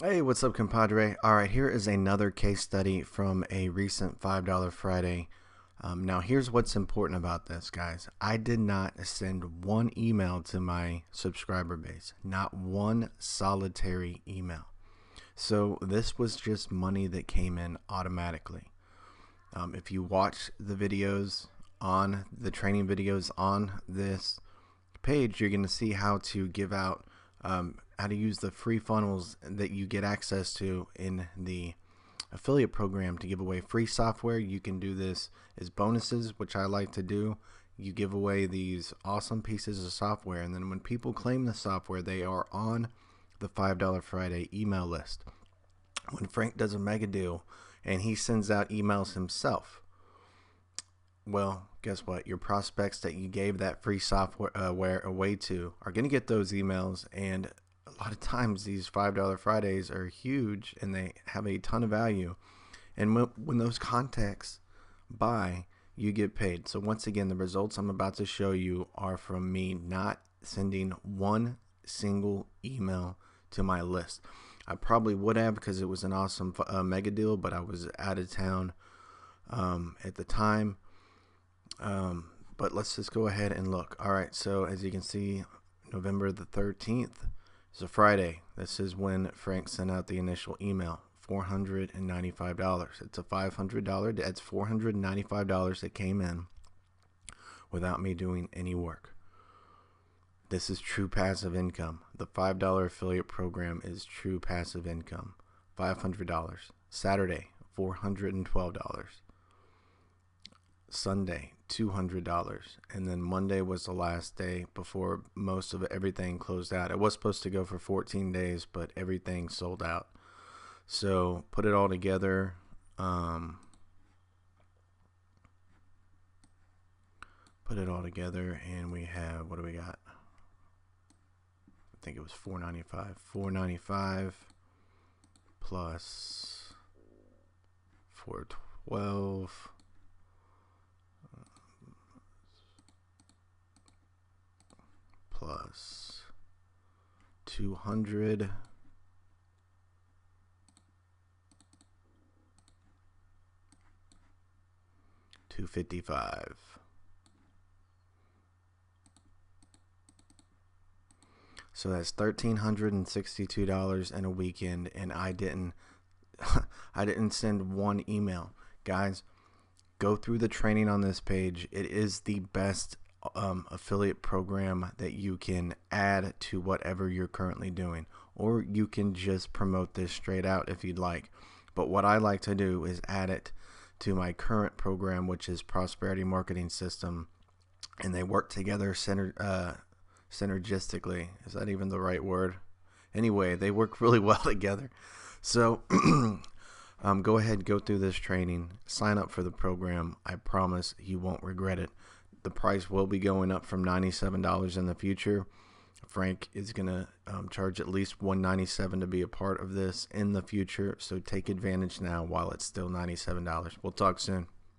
Hey, what's up, compadre? All right, here is another case study from a recent $5 Friday. Now, here's what's important about this, guys. I did not send one email to my subscriber base, not one solitary email. So, this was just money that came in automatically. If you watch the videos on the training videos on this page, you're going to see how to give out how to use the free funnels that you get access to in the affiliate program to give away free software. You can do this as bonuses, which I like to do. You give away these awesome pieces of software, and then when people claim the software, they are on the $5 Friday email list. When Frank does a mega deal and he sends out emails himself, well, guess what? Your prospects that you gave that free software away to are going to get those emails, and a lot of times these $5 Fridays are huge and they have a ton of value. And when those contacts buy, you get paid. So once again, the results I'm about to show you are from me not sending one single email to my list. I probably would have, because it was an awesome mega deal, but I was out of town at the time. But let's just go ahead and look. All right, so as you can see, November the 13th is a Friday. This is when Frank sent out the initial email. $495. It's a $500. That's $495 that came in without me doing any work. This is true passive income. The $5 affiliate program is true passive income. $500. Saturday, $412. Sunday, $200, and then Monday was the last day before most of everything closed out. It was supposed to go for 14 days, but everything sold out. So put it all together. And we have, what do we got? I think it was $495. $495 plus $412. Plus 200 $255. So that's $1,362 in a weekend, and I didn't I didn't send one email. Guys, go through the training on this page. It is the best affiliate program that you can add to whatever you're currently doing, or you can just promote this straight out if you'd like. But what I like to do is add it to my current program, which is Prosperity Marketing System, and they work together synergistically. Is that even the right word? Anyway, they work really well together. So go ahead, go through this training, sign up for the program. I promise you won't regret it. The price will be going up from $97 in the future. Frank is going to charge at least $197 to be a part of this in the future. So take advantage now while it's still $97. We'll talk soon.